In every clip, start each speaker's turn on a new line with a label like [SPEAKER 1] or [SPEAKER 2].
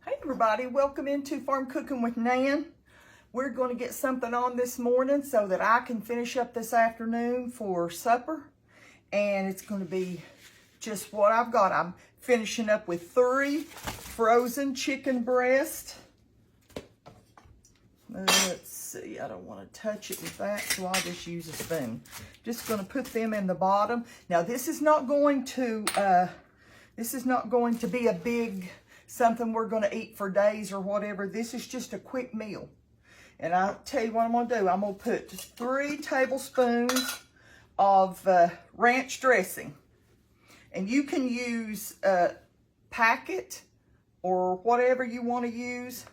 [SPEAKER 1] Hey everybody, welcome into Farm Cooking with Nan. We're going to get something on this morning so that I can finish up this afternoon for supper. And it's going to be just what I've got. I'm finishing up with 3 frozen chicken breasts. Let's see, I don't want to touch it with that, so I'll just use a spoon. Just going to put them in the bottom. Now this is not going to be a big something we're going to eat for days or whatever. This is just a quick meal. And I'll tell you what I'm going to do. I'm going to put 3 tablespoons of ranch dressing. And you can use packet or whatever you want to use.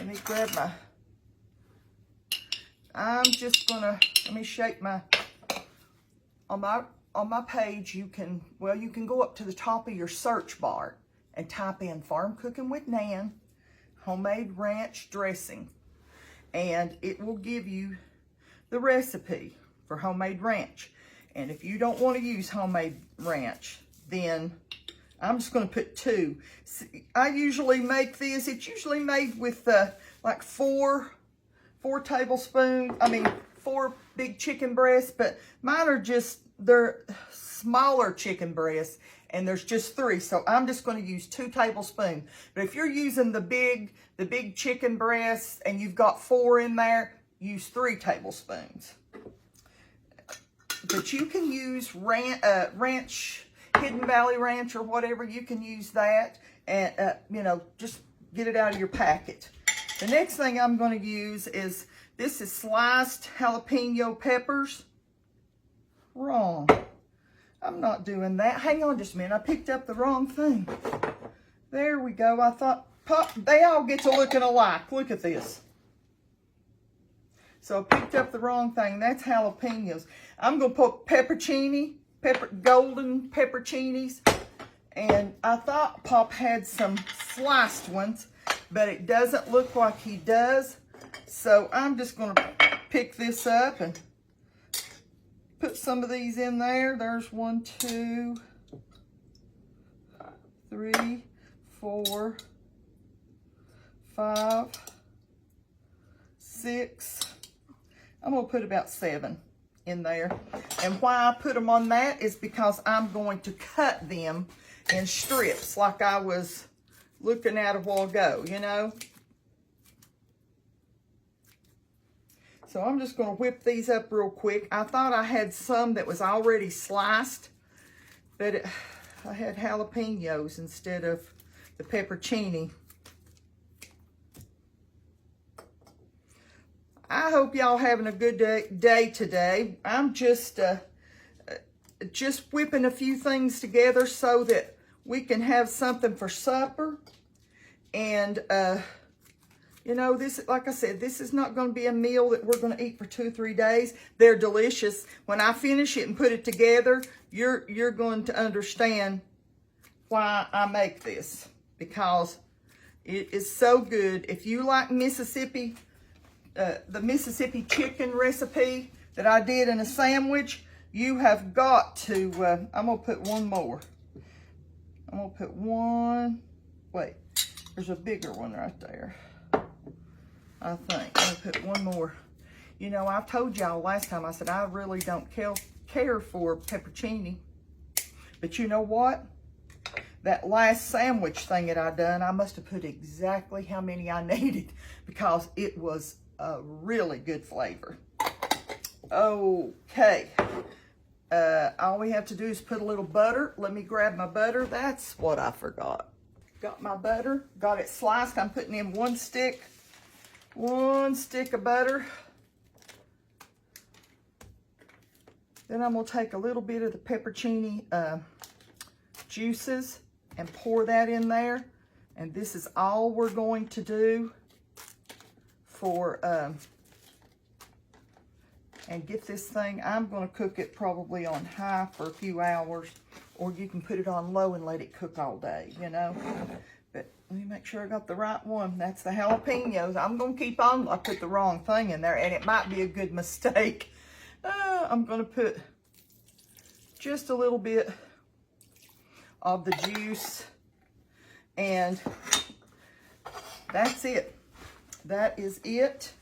[SPEAKER 1] Let me grab my... I'm just going to... Let me shake my... On my page, you can go up to the top of your search bar and type in Farm Cooking with Nan, homemade ranch dressing. And it will give you the recipe for homemade ranch. And if you don't want to use homemade ranch, then I'm just going to put 2. I usually make this, it's usually made with like 4 tablespoons, 4 big chicken breasts, but mine are just, they're smaller chicken breasts. And there's just 3, so I'm just going to use 2 tablespoons. But if you're using the big chicken breasts and you've got 4 in there, use 3 tablespoons. But you can use ranch, Hidden Valley Ranch or whatever. You can use that and just get it out of your packet. The next thing I'm going to use is this is sliced jalapeno peppers. Wrong. I'm not doing that. Hang on just a minute. I picked up the wrong thing. There we go. I thought, they all get to looking alike. Look at this. So I picked up the wrong thing. That's jalapenos. I'm going to put golden pepperoncinis. And I thought Pop had some sliced ones, but it doesn't look like he does. So I'm just going to pick this up and put some of these in there. There's 1, 2, 3, 4, 5, 6. I'm going to put about 7 in there. And why I put them on that is because I'm going to cut them in strips like I was looking at a while ago, you know. So I'm just going to whip these up real quick. I thought I had some that was already sliced, but I had jalapenos instead of the peppercini. I hope y'all having a good day today. I'm just whipping a few things together so that we can have something for supper. And you know, this, like I said, this is not going to be a meal that we're going to eat for 2 or 3 days. They're delicious. When I finish it and put it together, you're going to understand why I make this, because it is so good. If you like Mississippi, the Mississippi chicken recipe that I did in a sandwich, you have got to, I'm going to put one more. I'm going to put one, wait, there's a bigger one right there. I think. I'm going to put one more. You know, I told y'all last time, I said, I really don't care for peppercini. But you know what? That last sandwich thing that I done, I must have put exactly how many I needed because it was a really good flavor. Okay. All we have to do is put a little butter. Let me grab my butter. That's what I forgot. Got my butter. Got it sliced. I'm putting in 1 stick of butter. Then I'm going to take a little bit of the peppercini juices and pour that in there. And this is all we're going to do for, and get this thing. I'm going to cook it probably on high for a few hours, or you can put it on low and let it cook all day, you know. But let me make sure I got the right one. That's the jalapenos. I'm going to keep on. I put the wrong thing in there, and it might be a good mistake. I'm going to put just a little bit of the juice. And that's it. That is it.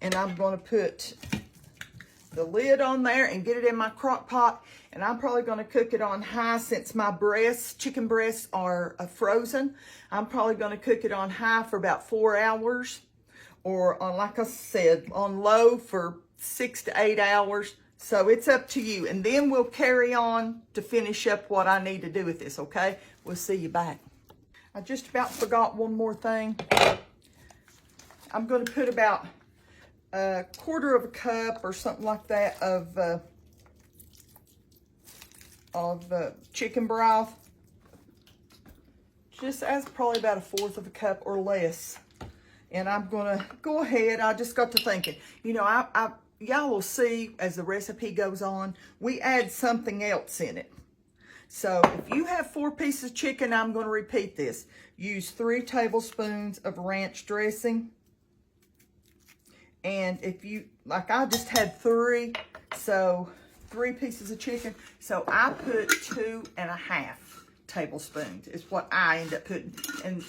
[SPEAKER 1] And I'm going to put the lid on there and get it in my crock pot. And I'm probably going to cook it on high since my chicken breasts are frozen. I'm probably going to cook it on high for about 4 hours. Or on, like I said, on low for 6 to 8 hours. So it's up to you. And then we'll carry on to finish up what I need to do with this, okay? We'll see you back. I just about forgot one more thing. I'm going to put about a 1/4 cup or something like that of chicken broth. Just as probably about 1/4 cup or less. And I'm going to go ahead. I just got to thinking, you know, y'all will see as the recipe goes on, we add something else in it. So if you have 4 pieces of chicken, I'm going to repeat this. Use 3 tablespoons of ranch dressing. And if you, like I just had 3, so 3 pieces of chicken. So I put 2.5 tablespoons is what I end up putting. And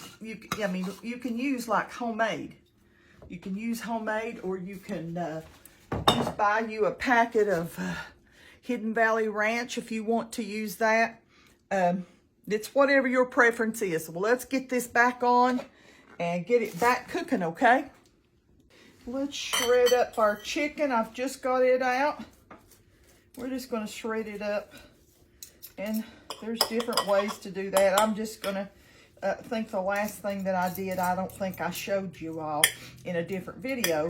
[SPEAKER 1] I mean, you can use like homemade. You can use homemade, or you can just buy you a packet of Hidden Valley Ranch if you want to use that. It's whatever your preference is. Well, let's get this back on and get it back cooking, okay? Let's shred up our chicken. I've just got it out. We're just going to shred it up. And there's different ways to do that. I'm just going to think the last thing that I did, I don't think I showed you all in a different video.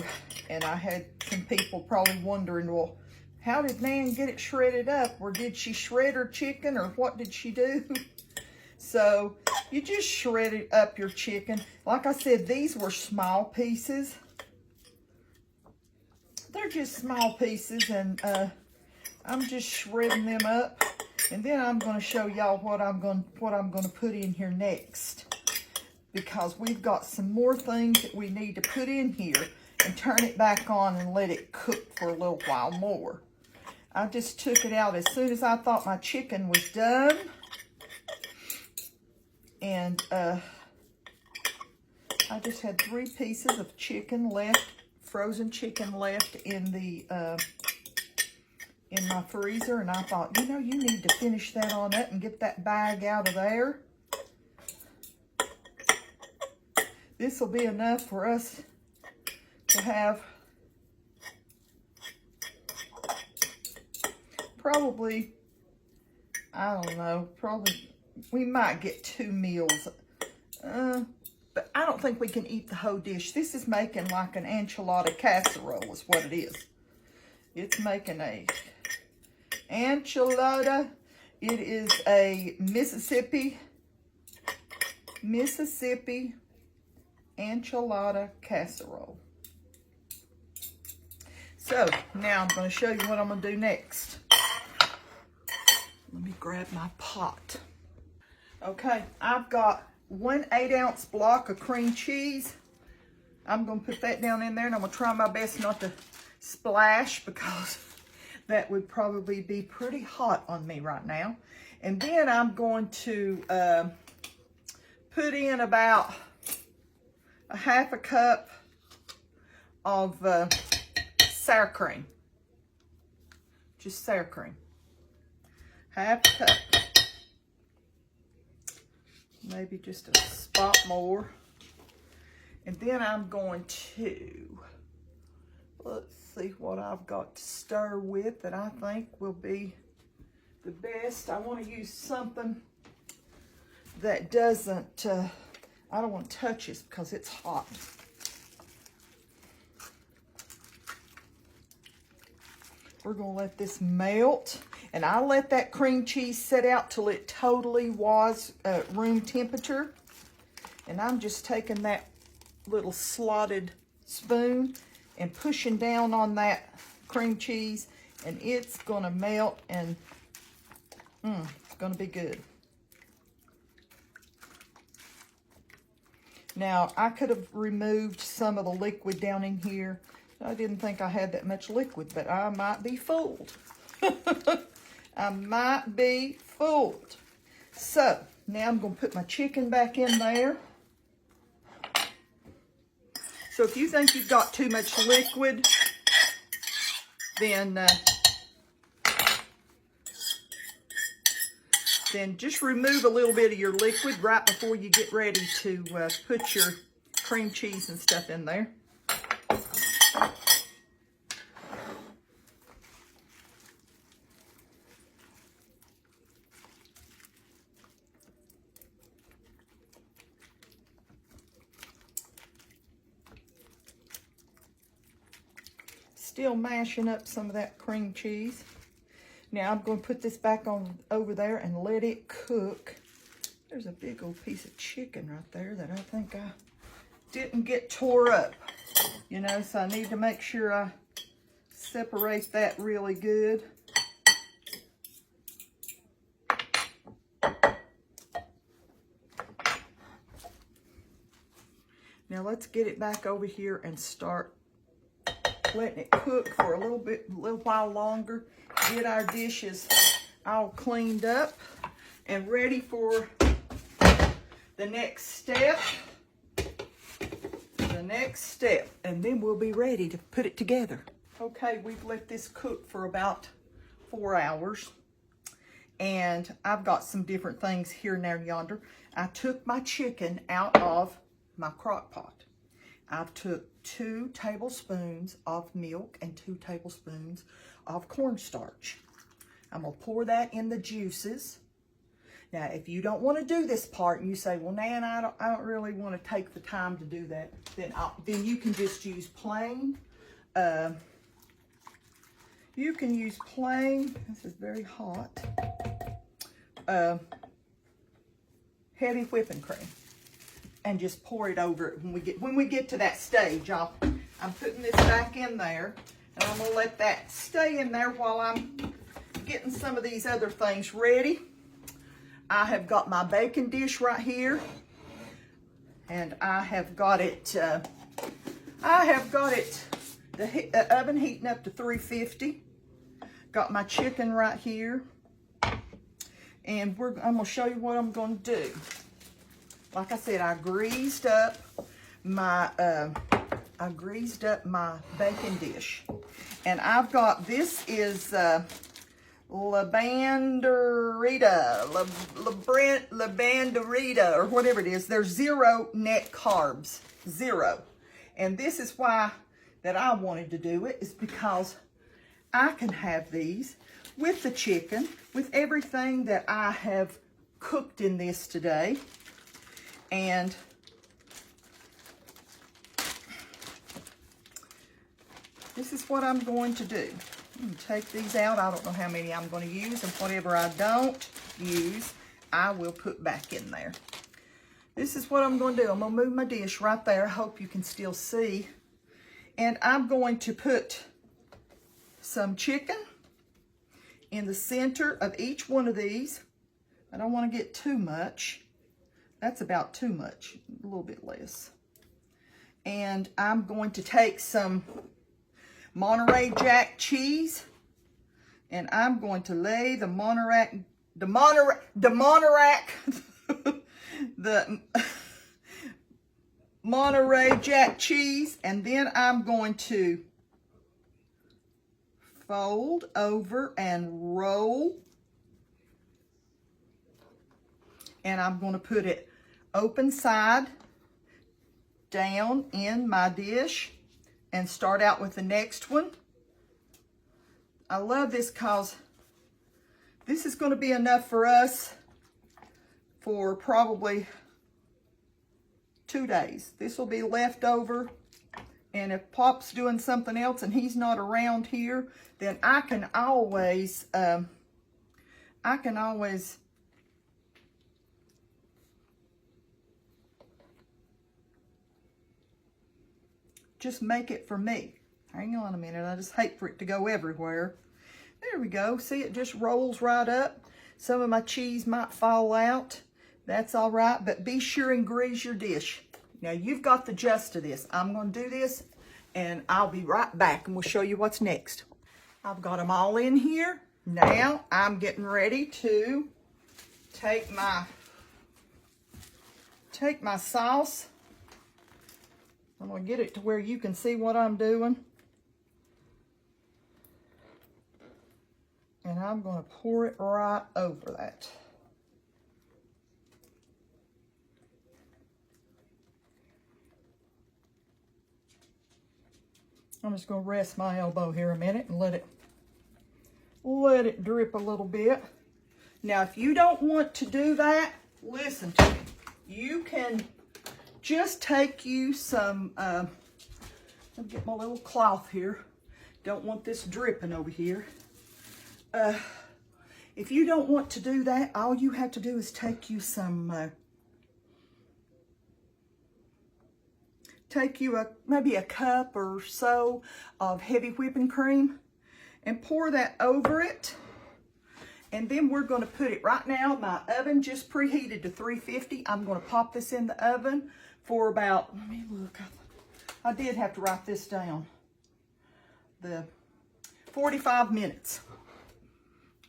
[SPEAKER 1] And I had some people probably wondering, well, how did Nan get it shredded up? Or did she shred her chicken, or what did she do? So you just shred up your chicken. Like I said, these were small pieces. They're just small pieces, and I'm just shredding them up. And then I'm going to show y'all what I'm going to put in here next, because we've got some more things that we need to put in here and turn it back on and let it cook for a little while more. I just took it out as soon as I thought my chicken was done. And I just had 3 pieces of chicken left, frozen chicken left in the in my freezer, and I thought, you know, you need to finish that on up and get that bag out of there. This will be enough for us to have probably, I don't know, probably we might get 2 meals. But I don't think we can eat the whole dish. This is making like an enchilada casserole is what it is. It's making a enchilada. It is a Mississippi enchilada casserole. So now I'm going to show you what I'm going to do next. Let me grab my pot. Okay, I've got 1 8-ounce block of cream cheese. I'm going to put that down in there, and I'm going to try my best not to splash, because that would probably be pretty hot on me right now. And then I'm going to put in about a 1/2 cup of sour cream. Just sour cream. 1/2 cup. Maybe just a spot more. And then I'm going to, let's see what I've got to stir with that I think will be the best. I want to use something that doesn't, I don't want to touch this because it's hot. We're going to let this melt. And I let that cream cheese set out till it totally was room temperature. And I'm just taking that little slotted spoon and pushing down on that cream cheese, and it's going to melt, and it's going to be good. Now, I could have removed some of the liquid down in here. I didn't think I had that much liquid, but I might be fooled. I might be fooled. So, now I'm going to put my chicken back in there. So if you think you've got too much liquid, then just remove a little bit of your liquid right before you get ready to put your cream cheese and stuff in there. Still mashing up some of that cream cheese. Now I'm going to put this back on over there and let it cook. There's a big old piece of chicken right there that I think I didn't get tore up. You know, so I need to make sure I separate that really good. Now let's get it back over here and start letting it cook for a little while longer. Get our dishes all cleaned up and ready for the next step. And then we'll be ready to put it together. Okay, we've let this cook for about 4 hours. And I've got some different things here and there yonder. I took my chicken out of my crock pot. I've took 2 tablespoons of milk and 2 tablespoons of cornstarch. I'm going to pour that in the juices. Now, if you don't want to do this part and you say, well, Nan, I don't really want to take the time to do that, then you can just use plain. You can use plain, this is very hot, heavy whipping cream. And just pour it over it when we get to that stage. I'm putting this back in there, and I'm gonna let that stay in there while I'm getting some of these other things ready. I have got my baking dish right here, and I have got it. The oven heating up to 350. Got my chicken right here, and I'm gonna show you what I'm gonna do. Like I said, I greased up my baking dish, and I've got, this is labanderita, or whatever it is. There's 0 net carbs, 0. And this is why that I wanted to do it, is because I can have these with the chicken, with everything that I have cooked in this today. And this is what I'm going to do. I'm going to take these out. I don't know how many I'm going to use, and whatever I don't use, I will put back in there. This is what I'm going to do. I'm going to move my dish right there. I hope you can still see. And I'm going to put some chicken in the center of each one of these. I don't want to get too much. That's about too much, a little bit less. And I'm going to take some Monterey Jack cheese, and I'm going to lay the Monterey Jack cheese, and then I'm going to fold over and roll. And I'm going to put it open side down in my dish and start out with the next one. I love this because this is going to be enough for us for probably 2 days. This will be left over, and if Pop's doing something else and he's not around here, then I can always just make it for me. Hang on a minute, I just hate for it to go everywhere. There we go, see, it just rolls right up. Some of my cheese might fall out. That's all right, but be sure and grease your dish. Now you've got the gist of this. I'm gonna do this and I'll be right back and we'll show you what's next. I've got them all in here. Now I'm getting ready to take my sauce I'm going to get it to where you can see what I'm doing. And I'm going to pour it right over that. I'm just going to rest my elbow here a minute and let it drip a little bit. Now, if you don't want to do that, listen to me. You can just take you some, let me get my little cloth here. Don't want this dripping over here. If you don't want to do that, all you have to do is take you some, maybe a cup or so of heavy whipping cream and pour that over it. And then we're going to put it right now. My oven just preheated to 350. I'm going to pop this in the oven for about, let me look. I did have to write this down. The 45 minutes.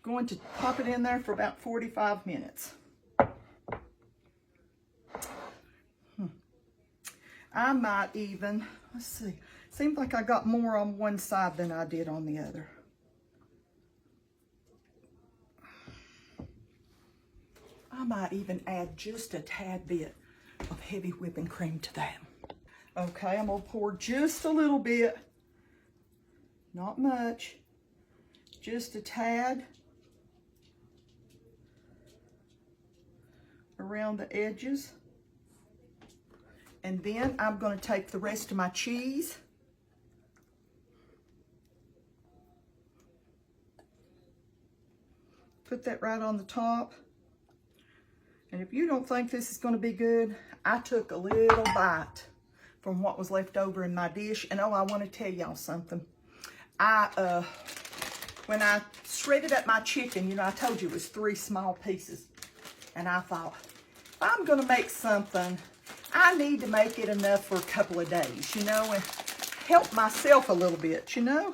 [SPEAKER 1] Going to pop it in there for about 45 minutes. I might even, let's see. Seems like I got more on one side than I did on the other. I might even add just a tad bit of heavy whipping cream to that. Okay, I'm gonna pour just a little bit, not much, just a tad around the edges. And then I'm gonna take the rest of my cheese, put that right on the top. And if you don't think this is going to be good, I took a little bite from what was left over in my dish. And oh, I want to tell y'all something. When I shredded up my chicken, you know, I told you it was 3 small pieces. And I thought, if I'm going to make something, I need to make it enough for a couple of days, you know, and help myself a little bit, you know.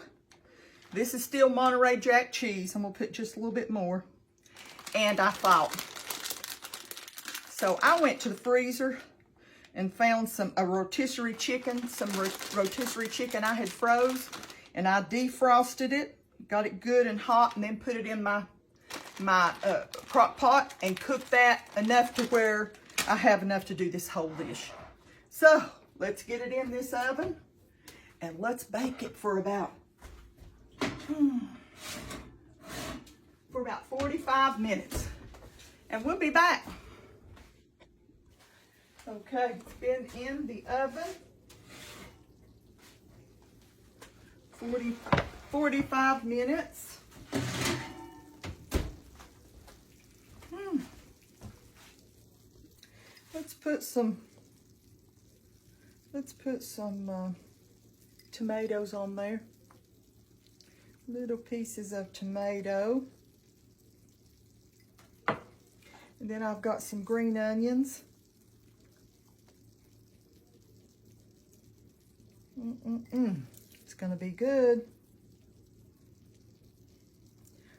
[SPEAKER 1] This is still Monterey Jack cheese. I'm going to put just a little bit more. And I thought, so I went to the freezer and found a rotisserie chicken, rotisserie chicken I had froze, and I defrosted it, got it good and hot, and then put it in my crock pot and cooked that enough to where I have enough to do this whole dish. So let's get it in this oven and let's bake it for about 45 minutes, and we'll be back. Okay, it's been in the oven 45 minutes. Let's put some tomatoes on there. Little pieces of tomato. And then I've got some green onions. It's gonna be good.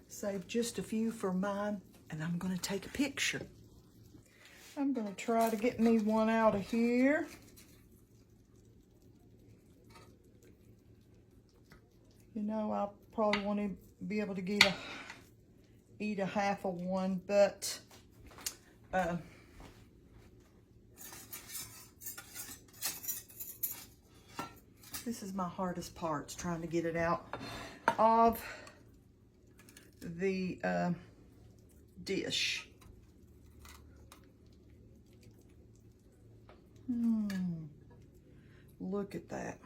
[SPEAKER 1] Save just a few for mine, and I'm gonna take a picture. I'm gonna try to get me one out of here. You know, I probably want to be able to eat a half of one, but this is my hardest part, trying to get it out of the dish. Look at that.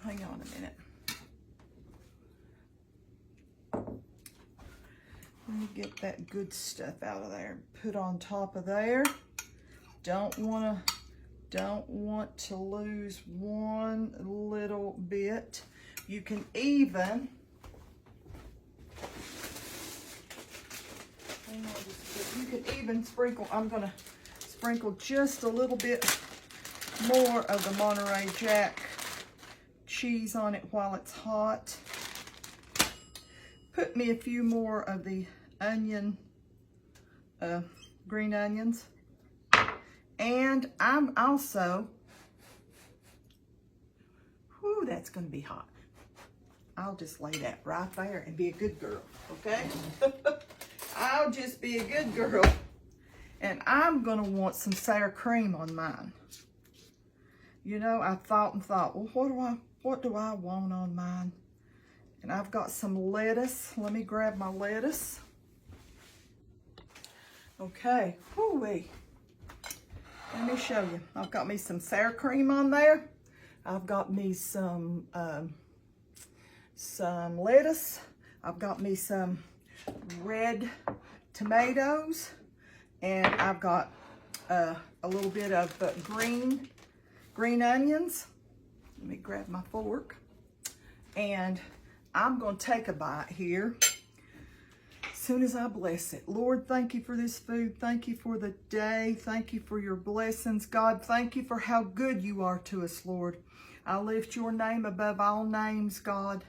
[SPEAKER 1] Hang on a minute. Let me get that good stuff out of there. Put on top of there. Don't want to lose one little bit. You can even, sprinkle, I'm gonna sprinkle just a little bit more of the Monterey Jack cheese on it while it's hot. Put me a few more of the onion green onions. And I'm also, whew, that's going to be hot. I'll just lay that right there and be a good girl, okay? I'll just be a good girl. And I'm going to want some sour cream on mine. You know, I thought and thought, well, what do I want on mine? And I've got some lettuce. Let me grab my lettuce. Okay, whoo-wee. Let me show you. I've got me some sour cream on there. I've got me some lettuce. I've got me some red tomatoes. And I've got a little bit of green onions. Let me grab my fork. And I'm going to take a bite here as soon as I bless it. Lord, thank you for this food. Thank you for the day. Thank you for your blessings. God, thank you for how good you are to us, Lord. I lift your name above all names, God,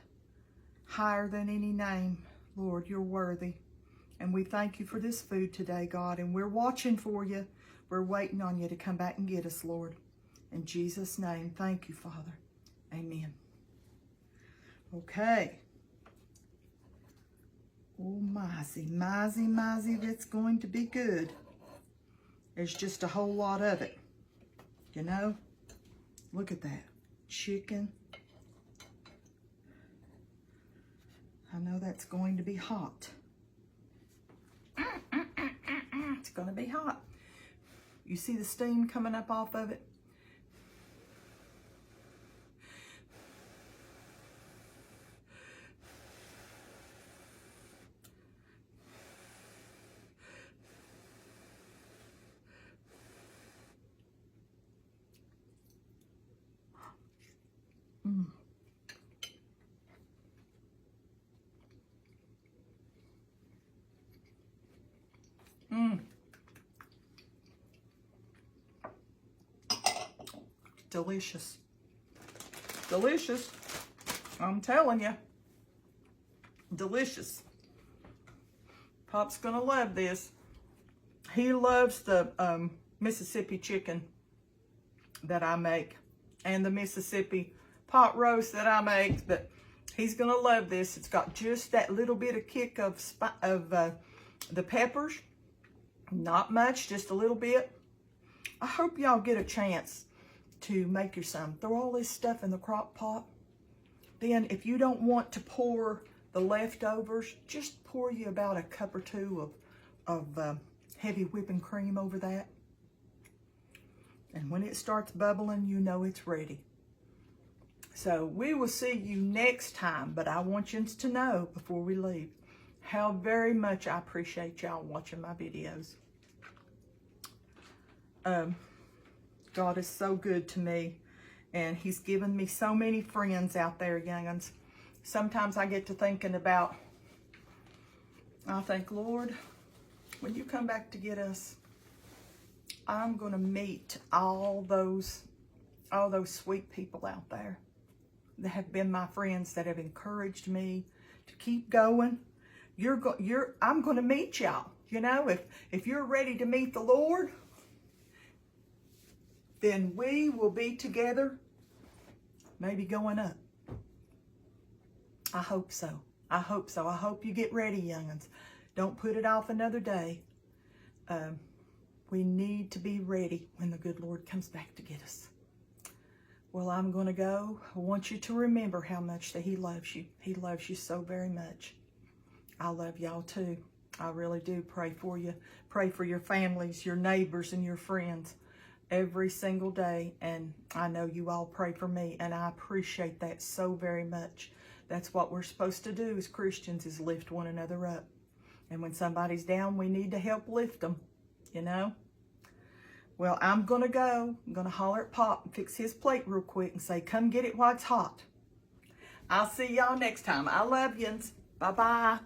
[SPEAKER 1] higher than any name. Lord, you're worthy. And we thank you for this food today, God. And we're watching for you. We're waiting on you to come back and get us, Lord. In Jesus' name, thank you, Father. Amen. Okay. Oh, mizzy, that's going to be good. There's just a whole lot of it. You know? Look at that. Chicken. I know that's going to be hot. It's going to be hot. You see the steam coming up off of it? Delicious. Delicious. I'm telling you. Delicious. Pop's gonna love this. He loves the Mississippi chicken that I make and the Mississippi pot roast that I make, but he's gonna love this. It's got just that little bit of kick of the peppers. Not much, just a little bit. I hope y'all get a chance to make your some. Throw all this stuff in the crock pot. Then if you don't want to pour the leftovers, just pour you about a cup or two of heavy whipping cream over that. And when it starts bubbling, you know it's ready. So we will see you next time, but I want you to know before we leave how very much I appreciate y'all watching my videos. God is so good to me, and he's given me so many friends out there, young'uns. Sometimes I get to thinking about, I think, Lord, when you come back to get us, I'm going to meet all those sweet people out there that have been my friends, that have encouraged me to keep going. I'm going to meet y'all. You know, if you're ready to meet the Lord, then we will be together, maybe going up. I hope so. I hope so. I hope you get ready, young'uns. Don't put it off another day. We need to be ready when the good Lord comes back to get us. Well, I'm going to go. I want you to remember how much that he loves you. He loves you so very much. I love y'all too. I really do. Pray for you. Pray for your families, your neighbors, and your friends every single day. And I know you all pray for me, and I appreciate that so very much. That's what we're supposed to do as Christians, is lift one another up. And when somebody's down, we need to help lift them, you know? Well, I'm going to go. I'm going to holler at Pop and fix his plate real quick and say, come get it while it's hot. I'll see y'all next time. I love yous. Bye-bye.